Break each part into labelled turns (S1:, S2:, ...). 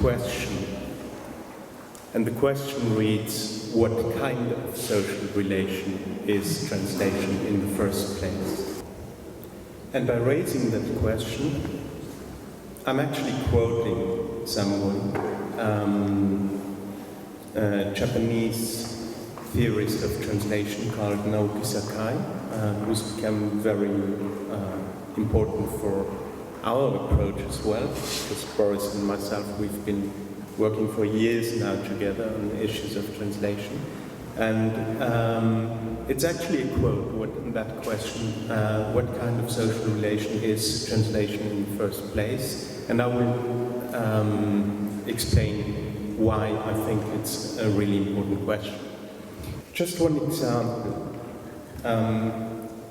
S1: question. And the question reads, what kind of social relation is translation in the first place? And by raising that question, I'm actually quoting someone, a Japanese theorist of translation called Naoki Sakai, who's become very important for our approach as well, because Boris and myself, we've been working for years now together on issues of translation. And it's actually a quote, that question, what kind of social relation is translation in the first place? And I will explain why I think it's a really important question. Just one example.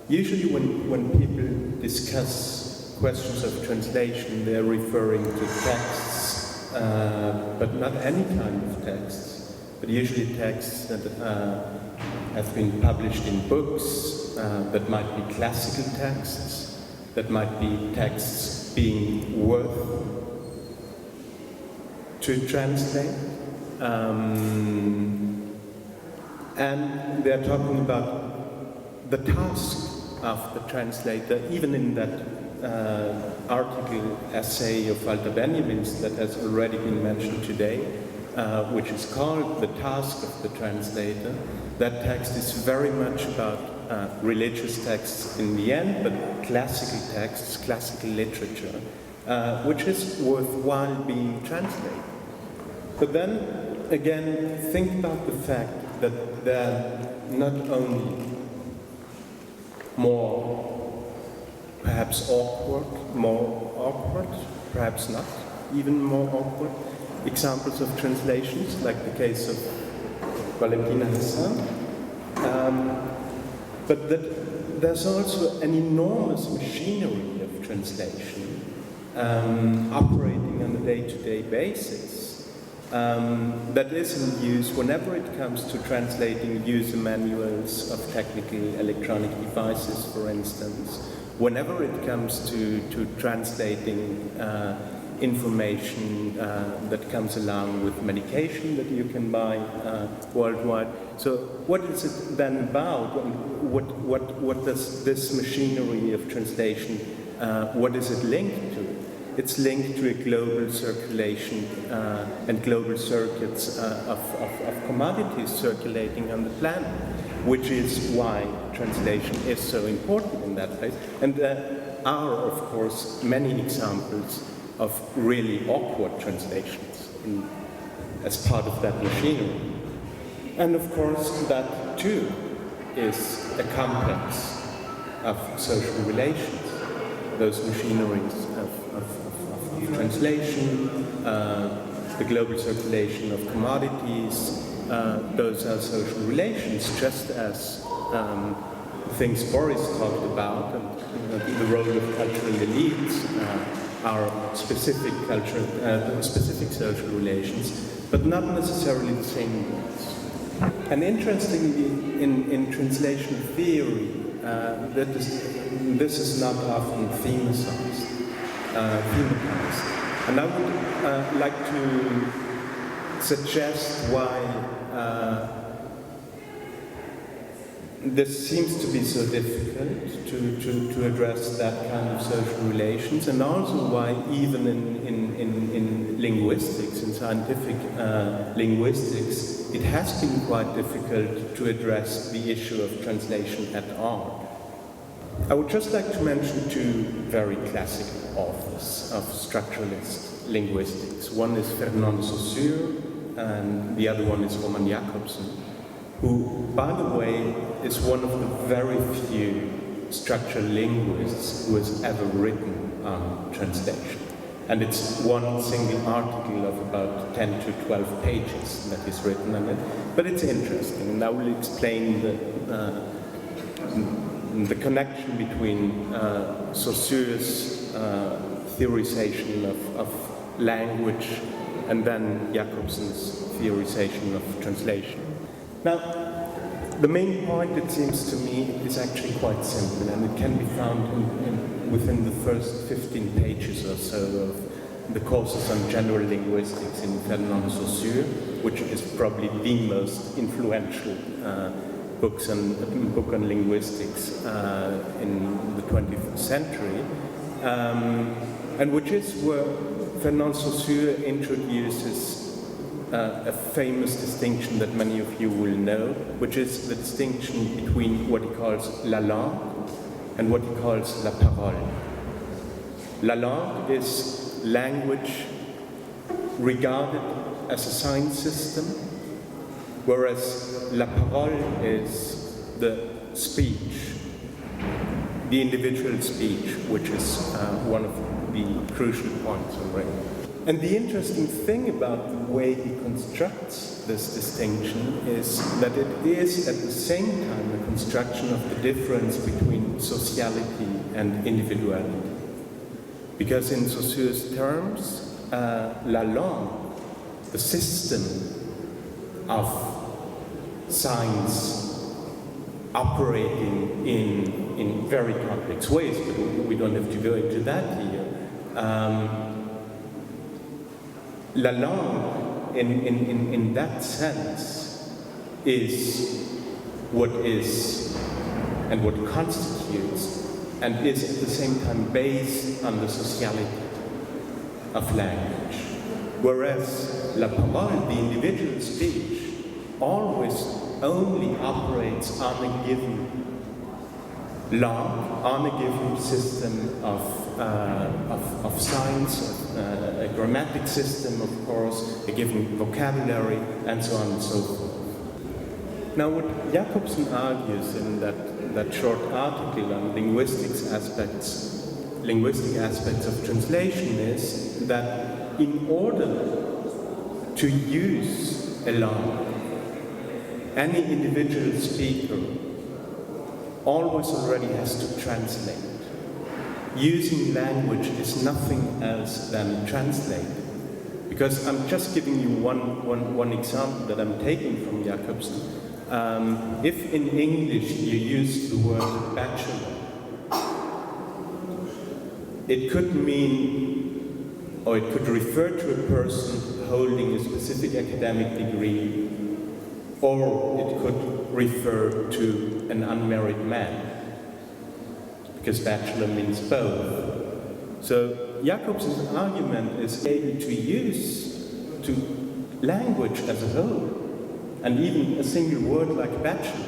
S1: Usually when people discuss questions of translation, they're referring to texts, but not any kind of texts, but usually texts that have been published in books, that might be classical texts, that might be texts being worth to translate. And they're talking about the task of the translator, even in that article, essay of Walter Benjamin's that has already been mentioned today, which is called The Task of the Translator. That text is very much about religious texts in the end, but classical texts, classical literature, which is worthwhile being translated. But then, again, think about the fact that they're not only perhaps more awkward, perhaps not, even more awkward examples of translations, like the case of Valentina Hassan, but that there's also an enormous machinery of translation operating on a day-to-day basis that is in use whenever it comes to translating user manuals of technical electronic devices, for instance, whenever it comes to translating information that comes along with medication that you can buy worldwide. So what is it then about? What does this machinery of translation, what is it linked to? It's linked to a global circulation and global circuits of commodities circulating on the planet, which is why translation is so important in that place. And there are, of course, many examples of really awkward translations as part of that machinery. And of course, that too is a complex of social relations, those machineries of translation, the global circulation of commodities, those are social relations, just as things Boris talked about, and the role of cultural elites are specific specific social relations, but not necessarily the same ones. And interestingly, in translation theory, this is not often thematized. And I would like to suggest why this seems to be so difficult to address that kind of social relations, and also why even in linguistics, in scientific linguistics, it has been quite difficult to address the issue of translation at all. I would just like to mention two very classical authors of structuralist linguistics. One is Fernand Saussure, and the other one is Roman Jakobson, who, by the way, is one of the very few structural linguists who has ever written on translation. And it's one single article of about 10 to 12 pages that is written on it. But it's interesting, and I will explain the connection between Saussure's theorization of language and then Jakobson's theorization of translation. Now, the main point, it seems to me, is actually quite simple, and it can be found within the first 15 pages or so the courses on general linguistics in Ferdinand Saussure, which is probably the most influential book on linguistics in the 20th century, and which is where Ferdinand Saussure introduces a famous distinction that many of you will know, which is the distinction between what he calls la langue and what he calls la parole. La langue is language regarded as a sign system, whereas la parole is the speech, the individual speech, which is one of the crucial points already. And the interesting thing about the way he constructs this distinction is that it is at the same time a construction of the difference between sociality and individuality. Because in Saussure's terms, la langue, the system of signs operating in very complex ways, but we don't have to go into that here. La langue, in that sense, is what is and what constitutes and is at the same time based on the sociality of language. Whereas la parole, the individual speech, always only operates on a given langue, on a given system of signs, a grammatic system, of course, a given vocabulary, and so on and so forth. Now, what Jacobson argues in that short article on linguistic aspects of translation is that in order to use a language, any individual speaker always already has to translate. Using language is nothing else than translate. Because I'm just giving you one example that I'm taking from Jacobson. If in English you use the word bachelor, it could mean, or it could refer to a person holding a specific academic degree, or it could refer to an unmarried man, because bachelor means both. So Jacobson's argument is able to use language as a whole, and even a single word like bachelor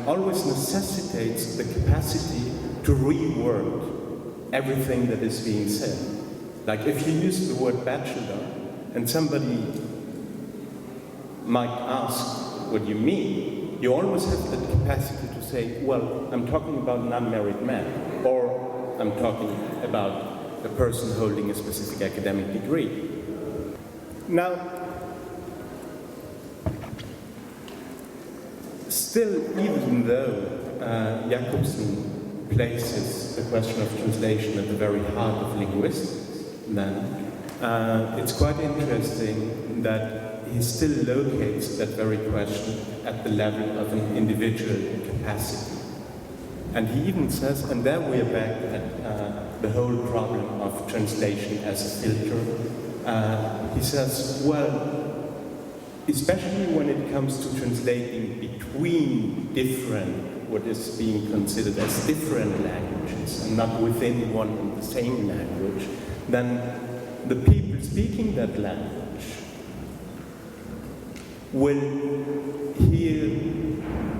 S1: always necessitates the capacity to reword everything that is being said. Like if you use the word bachelor and somebody might ask what you mean, you always have the capacity to say, well, I'm talking about an unmarried man, or I'm talking about a person holding a specific academic degree. Now, still, even though Jacobson places the question of translation at the very heart of linguistics, then it's quite interesting that he still locates that very question at the level of an individual capacity. And he even says, and there we're back at the whole problem of translation as a filter. He says, well, especially when it comes to translating between different, what is being considered as different languages, and not within one and the same language, then the people speaking that language will hear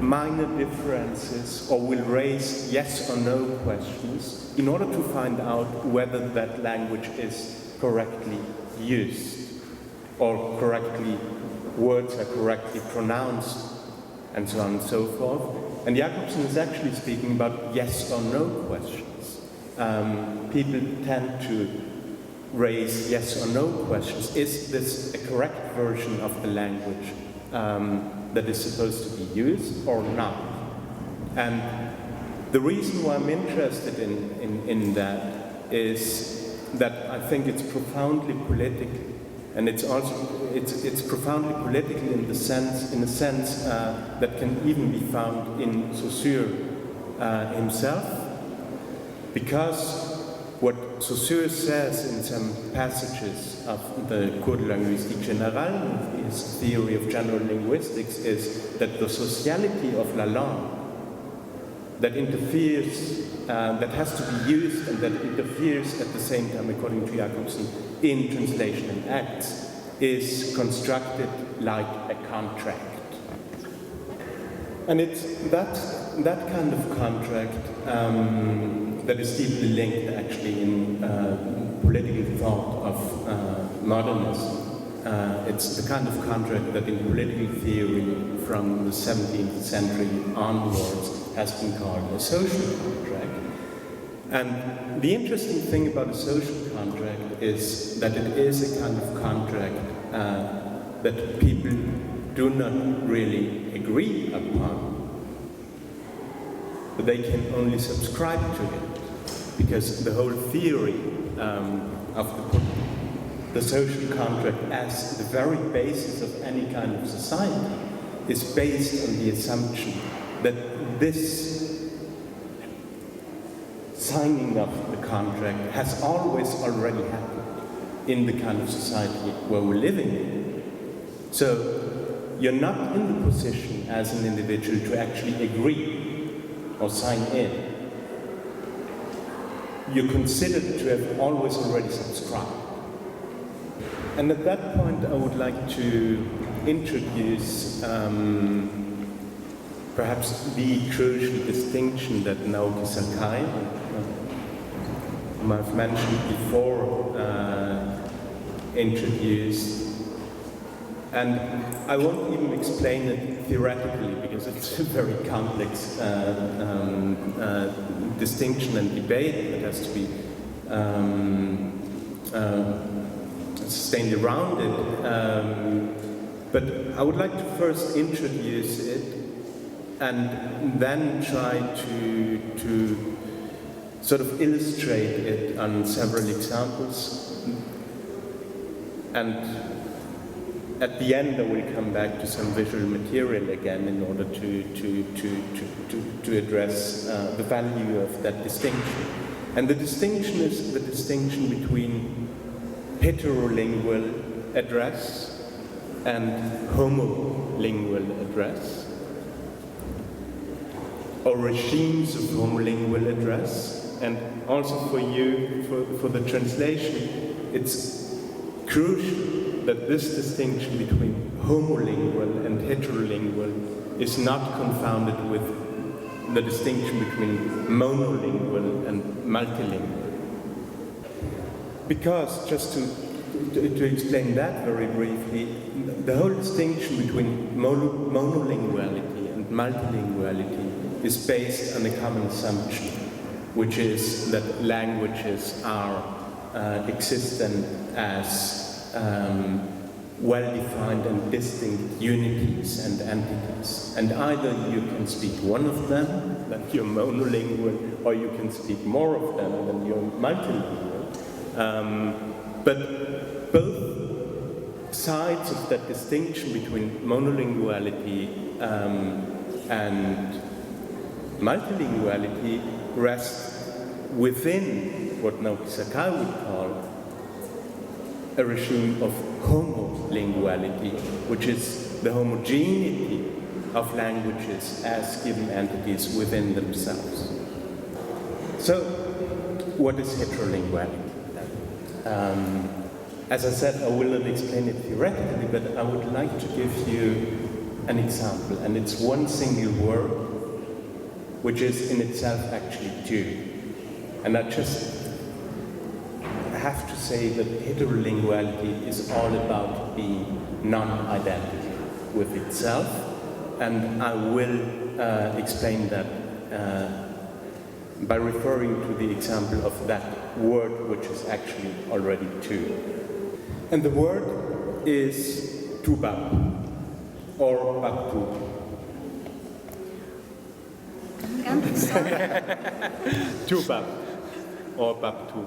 S1: minor differences or will raise yes or no questions in order to find out whether that language is correctly used or words are correctly pronounced, and so on and so forth. And Jacobson is actually speaking about yes or no questions. People tend to raise yes or no questions. Is this a correct version of the language that is supposed to be used or not? And the reason why I'm interested in that is that I think it's profoundly political, and it's profoundly political in a sense that can even be found in Saussure himself, because what Saussure says in some passages of the Cours de linguistique générale, his theory of general linguistics, is that the sociality of la langue that interferes, that has to be used and that interferes at the same time, according to Jacobson, in translation and acts, is constructed like a contract. And it's that kind of contract that is deeply linked actually in political thought of modernism. It's the kind of contract that in political theory from the 17th century onwards has been called a social contract. And the interesting thing about a social contract is that it is a kind of contract that people do not really agree upon, but they can only subscribe to it, because the whole theory of the social contract as the very basis of any kind of society is based on the assumption that this signing of the contract has always already happened in the kind of society where we're living in. So you're not in the position as an individual to actually agree or sign in. You're considered to have always already subscribed. And at that point, I would like to introduce perhaps the crucial distinction that Naoki Sakai, whom I've mentioned before, introduced. And I won't even explain it theoretically because it's a very complex distinction and debate that has to be sustained around it. But I would like to first introduce it and then try to sort of illustrate it on several examples. And at the end, I will come back to some visual material again in order to address the value of that distinction. And the distinction is the distinction between heterolingual address and homolingual address, or regimes of homolingual address. And also for you, for the translation, it's crucial that this distinction between homolingual and heterolingual is not confounded with the distinction between monolingual and multilingual. Because, just to explain that very briefly, the whole distinction between monolinguality and multilinguality is based on a common assumption, which is that languages are existent as well-defined and distinct unities and entities. And either you can speak one of them, that you're monolingual, or you can speak more of them, and you're multilingual. But both sides of that distinction between monolinguality and multilinguality rest within what Naoki Sakai would call a regime of homolinguality, which is the homogeneity of languages as given entities within themselves. So, what is heterolinguality? As I said, I will not explain it theoretically, but I would like to give you an example, and it's one single word, which is in itself actually two. And I just have to say that heterolinguality is all about being non-identical with itself, and I will explain that by referring to the example of that word, which is actually already two. And the word is tubab, or babtu. Tubab, or babtu.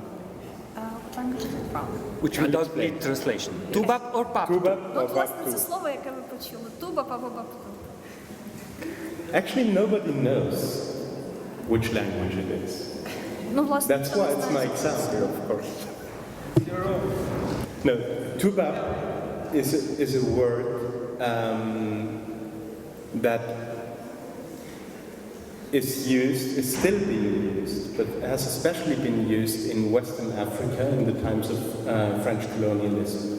S2: Which will not need translation. Tubab or babtu?
S1: Tubab or
S3: От, власне, це
S1: babtu.
S3: слово, яке ви почули. Тубаб або бабту.
S1: Actually, nobody knows which language it is.
S3: Ну, власне,
S1: That's why it's my example, of course. No, tubab is a word that is still being used, but has especially been used in Western Africa in the times of French colonialism.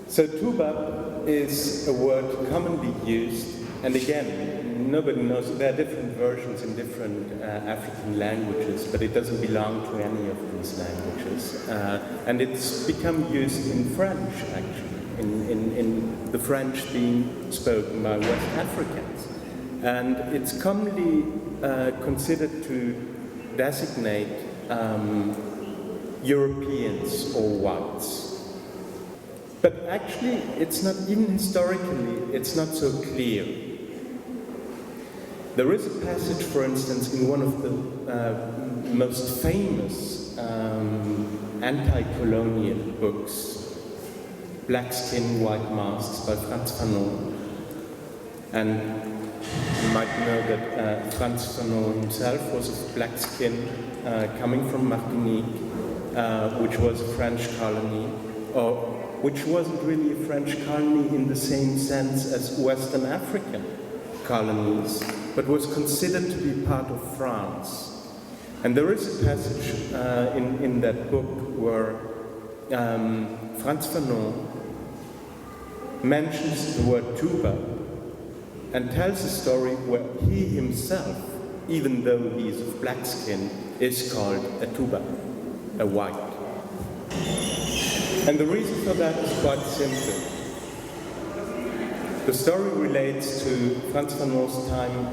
S1: So tubab is a word commonly used, and again, nobody knows, there are different versions in different African languages, but it doesn't belong to any of these languages. And it's become used in French, actually, in the French being spoken by West Africans. And it's commonly considered to designate Europeans or whites. But actually, it's not, even historically, it's not so clear. There is a passage, for instance, in one of the most famous anti-colonial books, Black Skin, White Masks by Frantz Fanon. And you might know that Frantz Fanon himself was of black skin, coming from Martinique, which was a French colony, or which wasn't really a French colony in the same sense as Western African colonies, but was considered to be part of France. And there is a passage in that book where Frantz Fanon mentions the word tuba and tells a story where he himself, even though he is of black skin, is called a tuba, a white. And the reason for that is quite simple. The story relates to Frantz Fanon's time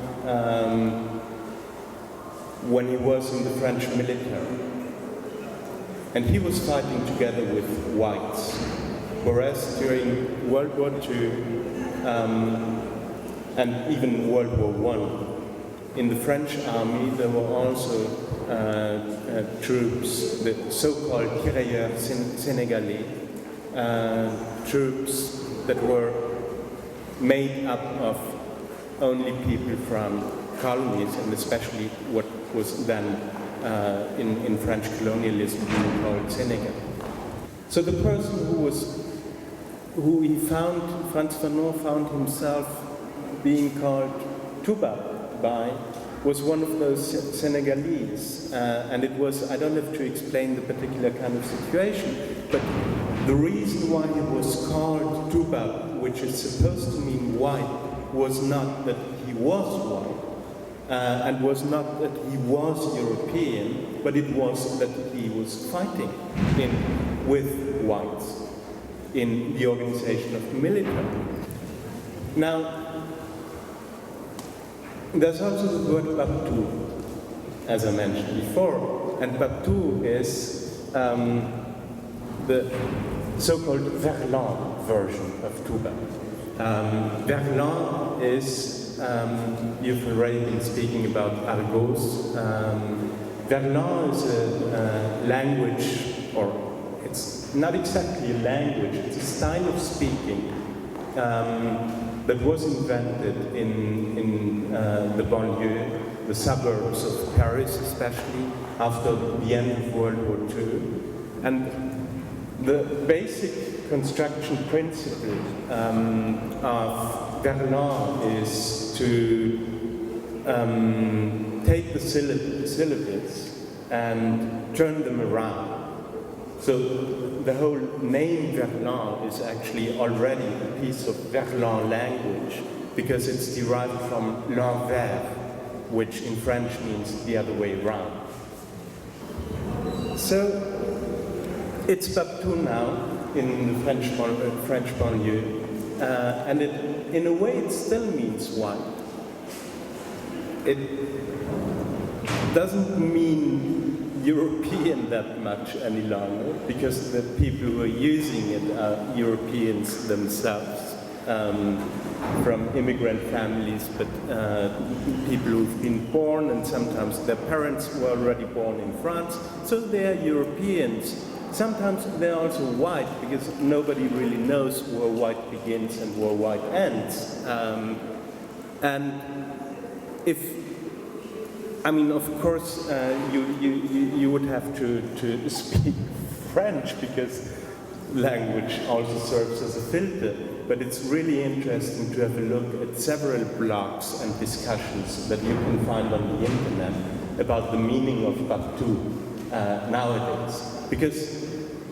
S1: when he was in the French military. And he was fighting together with whites, whereas during World War II and even World War I, in the French army there were also troops, the so-called tirailleurs sénégalais, troops that were made up of only people from colonies, and especially what was then in French colonialism being called Senegal. So the person Frantz Fanon found himself being called Tuba by, was one of those Senegalese. And it was, I don't have to explain the particular kind of situation, but the reason why he was called Tuba, which is supposed to mean white, was not that he was white, and was not that he was European, but it was that he was fighting with whites in the organization of the military. Now, there's also the word Babtou, as I mentioned before, and Babtou is the so-called Verlan version of tuba. Verlan is, you've already been speaking about argos. Verlan is a language, or it's not exactly a language, it's a style of speaking that was invented in the banlieue, the suburbs of Paris especially, after the end of World War II. And the basic construction principle of Verlan is to take the syllables and turn them around. So the whole name Verlan is actually already a piece of Verlan language, because it's derived from l'envers, which in French means the other way around. So it's Babtou now in the French banlieue, and in a way it still means white. It doesn't mean European that much any longer, because the people who are using it are Europeans themselves, from immigrant families, but people who've been born, and sometimes their parents were already born in France, so they are Europeans. Sometimes they're also white, because nobody really knows where white begins and where white ends. And if I mean, of course, you would have to speak French because language also serves as a filter. But it's really interesting to have a look at several blogs and discussions that you can find on the internet about the meaning of Baptu nowadays. Because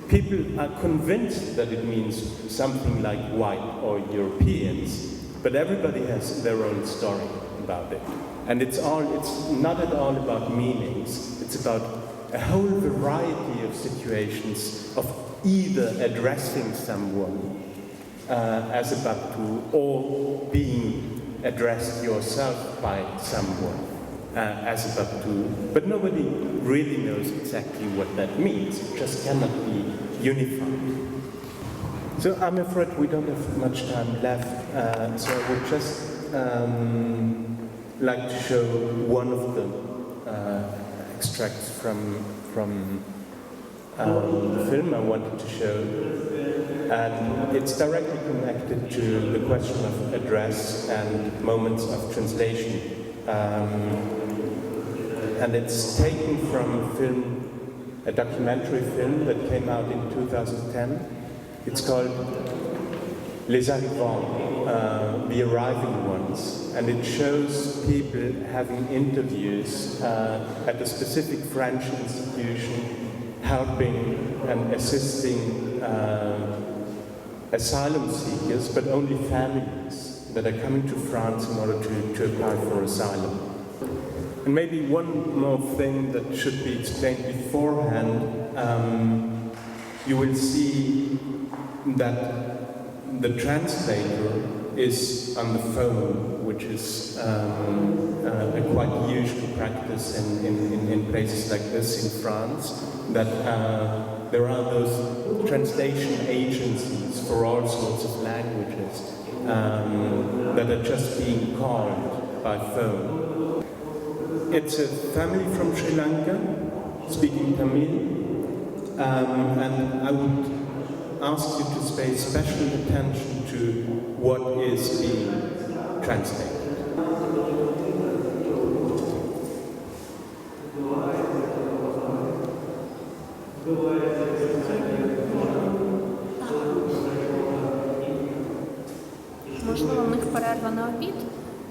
S1: people are convinced that it means something like white or Europeans, but everybody has their own story about it. And it's not at all about meanings, it's about a whole variety of situations of either addressing someone as a Baptu or being addressed yourself by someone as a Baptu. But nobody really knows exactly what that means. It just cannot be unified. So I'm afraid we don't have much time left, so I would just like to show one of the extracts from the film I wanted to show. And it's directly connected to the question of address and moments of translation. And it's taken from a film, a documentary film that came out in 2010. It's called Les Arrivants, the Arriving Ones. And it shows people having interviews at a specific French institution, helping and assisting asylum seekers, but only families that are coming to France in order to apply for asylum. And maybe one more thing that should be explained beforehand, you will see that the translator is on the phone, which is a quite usual practice in places like this in France, that there are those translation agencies for all sorts of languages that are just being called by phone. It's a family from Sri Lanka speaking Tamil, and I would ask you to pay special attention to what is being translated.
S3: Можливо, в них перерва на обід?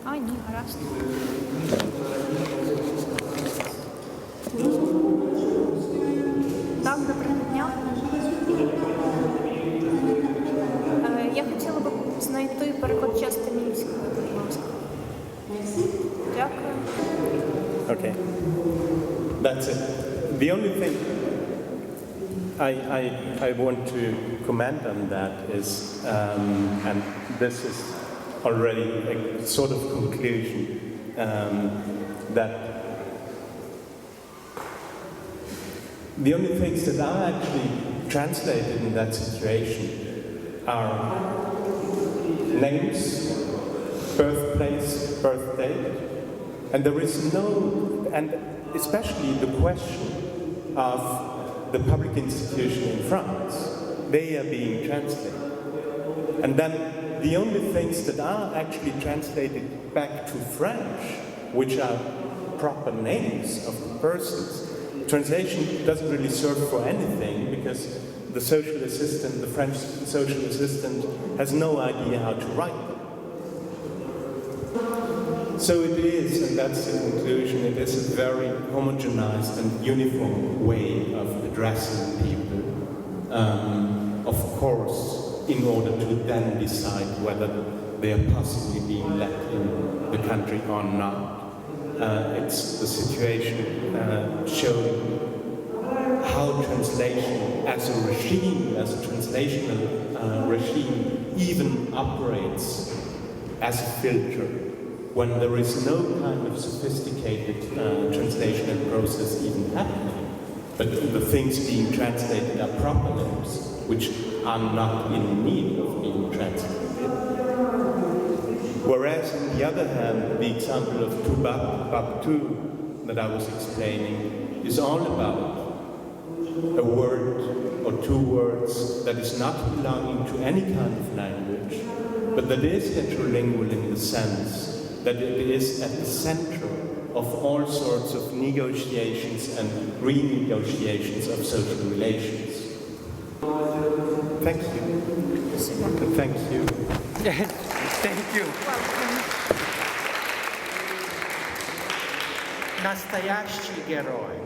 S3: А, ні, гаразд. Так, доброго дня. Я хотіла б знайти перекладача з тамільської, будь ласка. Дякую.
S1: Okay, that's it. The only thing I want to comment on that is, and this is already a sort of conclusion, that the only things that are actually translated in that situation are names, birthplace, birth date, and there is no, and especially the question of the public institution in France, they are being translated. And then the only things that are actually translated back to French, which are proper names of the persons, translation doesn't really serve for anything because the social assistant, the French social assistant, has no idea how to write them. So it is, and that's the conclusion, it is a very homogenized and uniform way of addressing people. Of course, in order to then decide whether they are possibly being let in the country or not. It's the situation showing how translation as a regime, as a translational regime, even operates as a filter when there is no kind of sophisticated translational process even happening. But the things being translated are proper names, which are not in need of being translated. Whereas, on the other hand, the example of Baptu that I was explaining is all about a word or two words that is not belonging to any kind of language, but that is heterolingual in the sense that it is at the center of all sorts of negotiations and renegotiations of social relations. Thank you. And thank you.
S2: Thank you.
S4: Настоящий герой.